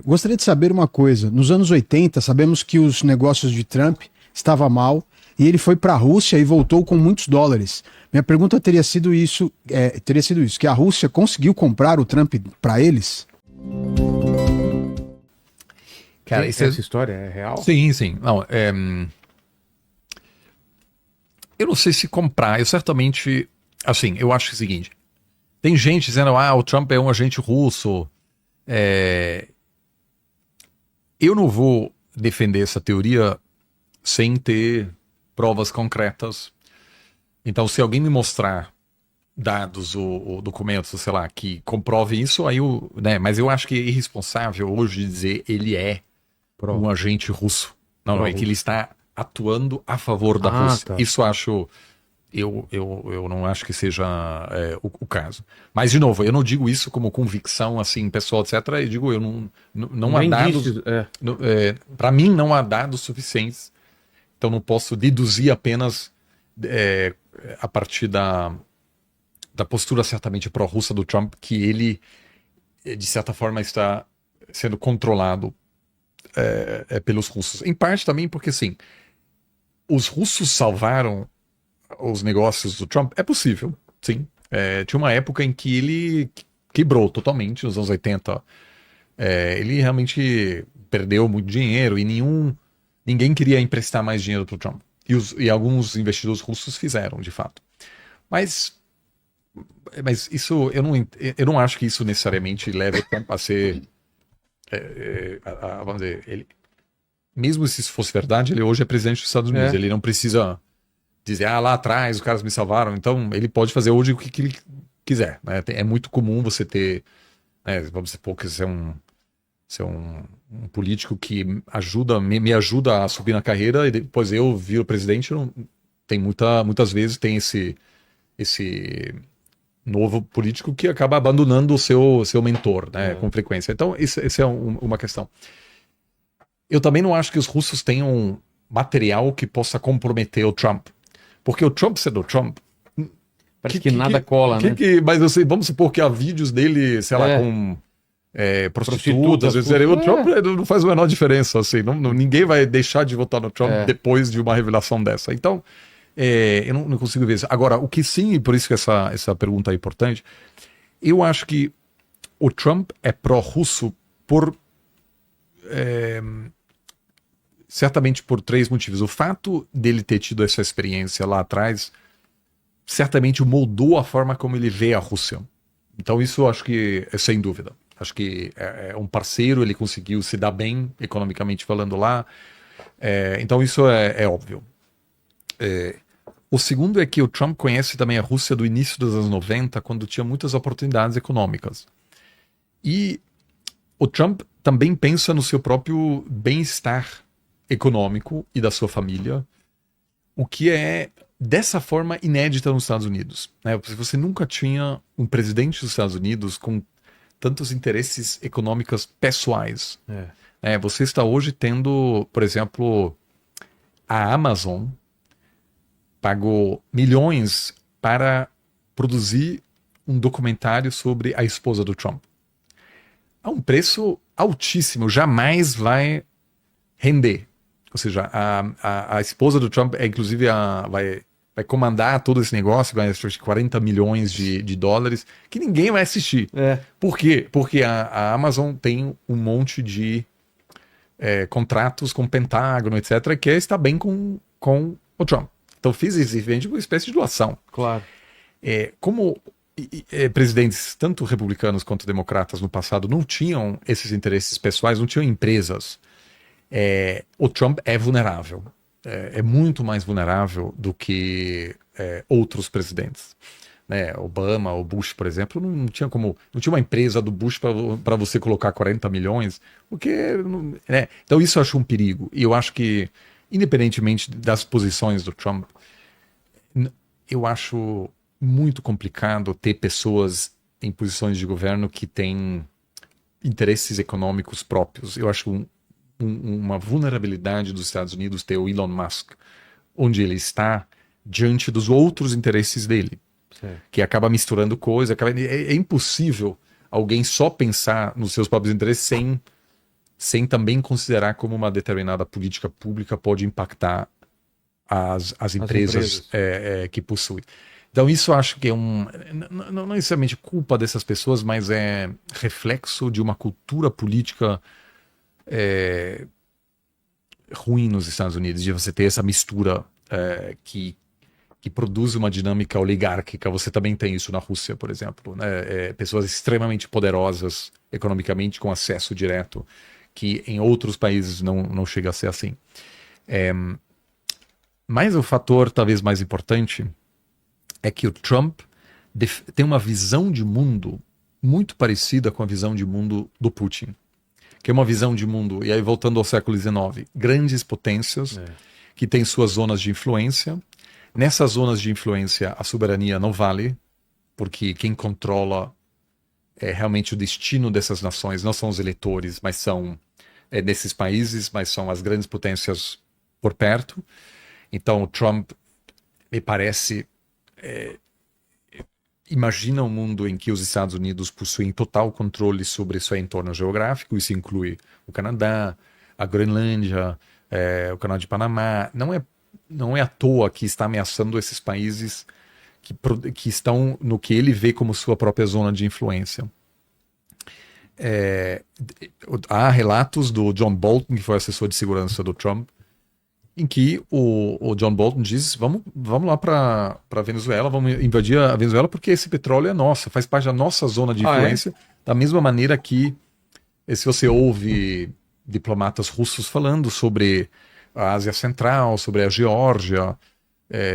Gostaria de saber uma coisa. Nos anos 80, sabemos que os negócios de Trump estavam mal e ele foi para a Rússia e voltou com muitos dólares. Minha pergunta teria sido isso, que a Rússia conseguiu comprar o Trump para eles? Cara, Essa história é real? Sim, sim. Não, eu não sei se comprar. Eu certamente... Assim, eu acho o seguinte. Tem gente dizendo, o Trump é um agente russo. Eu não vou defender essa teoria sem ter provas concretas. Então, se alguém me mostrar dados ou documentos, sei lá, que comprove isso, aí mas eu acho que é irresponsável hoje dizer ele é um agente russo. Não, é que ele está atuando a favor da Rússia. Tá. Isso acho... Eu não acho que seja o caso. Mas, de novo, eu não digo isso como convicção, assim, pessoal, etc. Eu digo, não há dados... Para mim, não há dados suficientes. Então, não posso deduzir apenas a partir da postura certamente pró-russa do Trump, que ele, de certa forma, está sendo controlado pelos russos. Em parte também porque, assim, os russos salvaram os negócios do Trump. É possível, sim. Tinha uma época em que ele quebrou totalmente, nos anos 80. Ele realmente perdeu muito dinheiro e ninguém queria emprestar mais dinheiro para o Trump. E alguns investidores russos fizeram, de fato. Mas isso, eu não acho que isso necessariamente leve o Trump a ser... vamos dizer, mesmo se isso fosse verdade, ele hoje é presidente dos Estados Unidos. Ele não precisa dizer, lá atrás os caras me salvaram. Então, ele pode fazer hoje o que ele quiser. Né? É muito comum você ter... vamos supor que você é um político que me ajuda a subir na carreira e depois eu viro presidente. Tem muitas vezes tem esse novo político que acaba abandonando o seu mentor, né, com frequência. Então, essa é uma questão. Eu também não acho que os russos tenham material que possa comprometer o Trump. Porque o Trump sendo o Trump... Parece que nada cola, né? Mas vamos supor que há vídeos dele, sei lá, com prostitutas. O Trump não faz a menor diferença. Assim, ninguém vai deixar de votar no Trump depois de uma revelação dessa. Então, eu não consigo ver isso. Agora, o que sim, e por isso que essa pergunta é importante, eu acho que o Trump é pró-russo certamente por 3 motivos. O fato dele ter tido essa experiência lá atrás certamente moldou a forma como ele vê a Rússia. Então isso eu acho que é sem dúvida. Acho que é um parceiro, ele conseguiu se dar bem, economicamente falando lá. Então isso é óbvio. O segundo é que o Trump conhece também a Rússia do início dos anos 90, quando tinha muitas oportunidades econômicas. E o Trump também pensa no seu próprio bem-estar econômico e da sua família, o que é, dessa forma, inédita nos Estados Unidos. Né? Você nunca tinha um presidente dos Estados Unidos com tantos interesses econômicos pessoais. Você está hoje tendo, por exemplo, a Amazon pagou milhões para produzir um documentário sobre a esposa do Trump. A um preço altíssimo, jamais vai render. Ou seja, a esposa do Trump inclusive vai comandar todo esse negócio, vai investir 40 milhões de dólares, que ninguém vai assistir. Por quê? Porque a Amazon tem um monte de contratos com o Pentágono, etc., que está bem com o Trump. Então fiz esse evento uma espécie de doação. Claro. Como presidentes, tanto republicanos quanto democratas no passado, não tinham esses interesses pessoais, não tinham empresas, o Trump é vulnerável. É muito mais vulnerável do que outros presidentes. Obama ou Bush, por exemplo, não tinha uma empresa do Bush para você colocar 40 milhões, porque então isso eu acho um perigo. E eu acho que, independentemente das posições do Trump, eu acho muito complicado ter pessoas em posições de governo que têm interesses econômicos próprios. Eu acho uma vulnerabilidade dos Estados Unidos ter o Elon Musk, onde ele está diante dos outros interesses dele, que acaba misturando coisas. É impossível alguém só pensar nos seus próprios interesses sem sem também considerar como uma determinada política pública pode impactar as empresas que possui. Então isso eu acho que é não necessariamente culpa dessas pessoas, mas é reflexo de uma cultura política ruim nos Estados Unidos, de você ter essa mistura que produz uma dinâmica oligárquica. Você também tem isso na Rússia, por exemplo, né? Pessoas extremamente poderosas economicamente, com acesso direto, que em outros países não chega a ser assim. Mas o fator talvez mais importante é que o Trump tem uma visão de mundo muito parecida com a visão de mundo do Putin, que é uma visão de mundo, e aí voltando ao século XIX, grandes potências que têm suas zonas de influência. Nessas zonas de influência, a soberania não vale, porque quem controla realmente o destino dessas nações não são os eleitores, mas são desses países, mas são as grandes potências por perto. Então, o Trump, me parece, imagina um mundo em que os Estados Unidos possuem total controle sobre seu entorno geográfico. Isso inclui o Canadá, a Groenlândia, o Canal de Panamá. Não é à toa que está ameaçando esses países que estão no que ele vê como sua própria zona de influência. Há relatos do John Bolton, que foi assessor de segurança do Trump, em que o John Bolton diz: vamos lá para a Venezuela, vamos invadir a Venezuela porque esse petróleo é nosso, faz parte da nossa zona de influência. Da mesma maneira que, se você ouve diplomatas russos falando sobre a Ásia Central, sobre a Geórgia,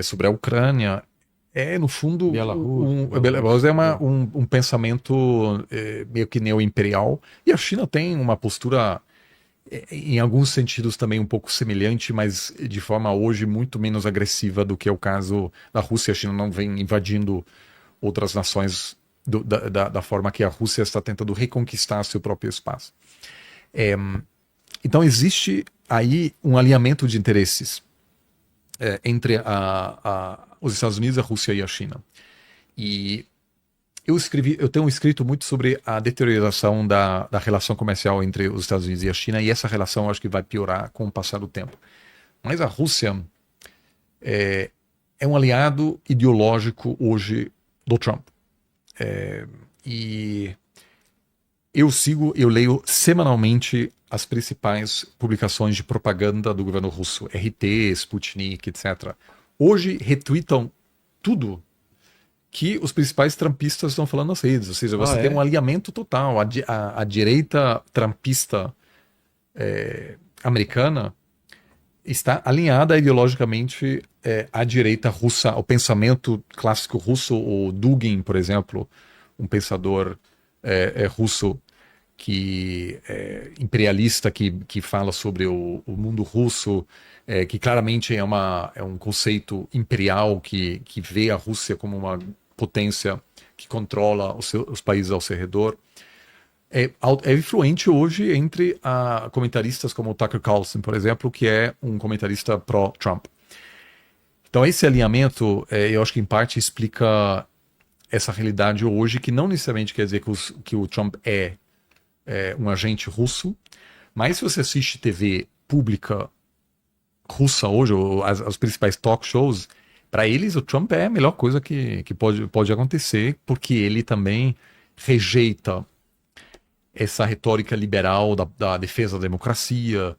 sobre a Ucrânia, no fundo, Belarus é um pensamento meio que neo-imperial, e a China tem uma postura, em alguns sentidos também um pouco semelhante, mas de forma hoje muito menos agressiva do que é o caso da Rússia. A China não vem invadindo outras nações da forma que a Rússia está tentando reconquistar seu próprio espaço. Então existe aí um alinhamento de interesses entre os Estados Unidos, a Rússia e a China. E eu tenho escrito muito sobre a deterioração da relação comercial entre os Estados Unidos e a China, e essa relação eu acho que vai piorar com o passar do tempo. Mas a Rússia é um aliado ideológico hoje do Trump. E eu leio semanalmente as principais publicações de propaganda do governo russo, RT, Sputnik, etc. Hoje retweetam tudo que os principais trumpistas estão falando nas redes. Ou seja, você tem um alinhamento total. A direita trumpista americana está alinhada ideologicamente à direita russa, ao pensamento clássico russo. O Dugin, por exemplo, um pensador russo imperialista que fala sobre o mundo russo, que claramente é um conceito imperial que vê a Rússia como uma potência que controla os países ao seu redor. É influente hoje entre comentaristas como o Tucker Carlson, por exemplo, que é um comentarista pró-Trump. Então esse alinhamento, eu acho que em parte explica essa realidade hoje, que não necessariamente quer dizer que o Trump é um agente russo, mas se você assiste TV pública russa hoje, os principais talk shows, para eles o Trump é a melhor coisa que pode acontecer, porque ele também rejeita essa retórica liberal da defesa da democracia.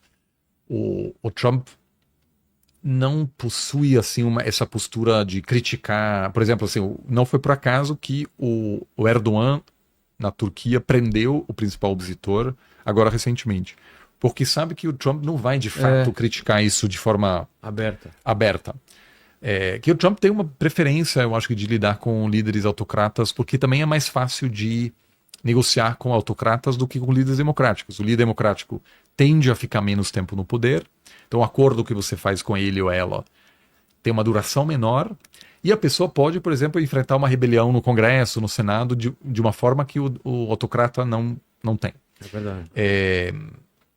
O Trump não possui assim essa postura de criticar. Por exemplo, assim, não foi por acaso que o Erdogan na Turquia prendeu o principal opositor agora recentemente, porque sabe que o Trump não vai de fato criticar isso de forma aberta. Que o Trump tem uma preferência, eu acho que, de lidar com líderes autocratas, porque também é mais fácil de negociar com autocratas do que com líderes democráticos. O líder democrático tende a ficar menos tempo no poder, então o acordo que você faz com ele ou ela tem uma duração menor, e a pessoa pode, por exemplo, enfrentar uma rebelião no Congresso, no Senado, de uma forma que o autocrata não tem. É verdade.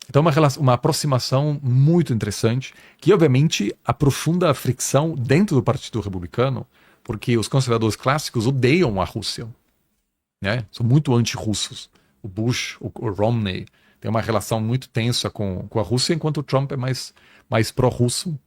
Então uma aproximação muito interessante, que obviamente aprofunda a fricção dentro do Partido Republicano, porque os conservadores clássicos odeiam a Rússia, né? São muito anti-russos. O Bush, o Romney, tem uma relação muito tensa com a Rússia, enquanto o Trump é mais pró-russo.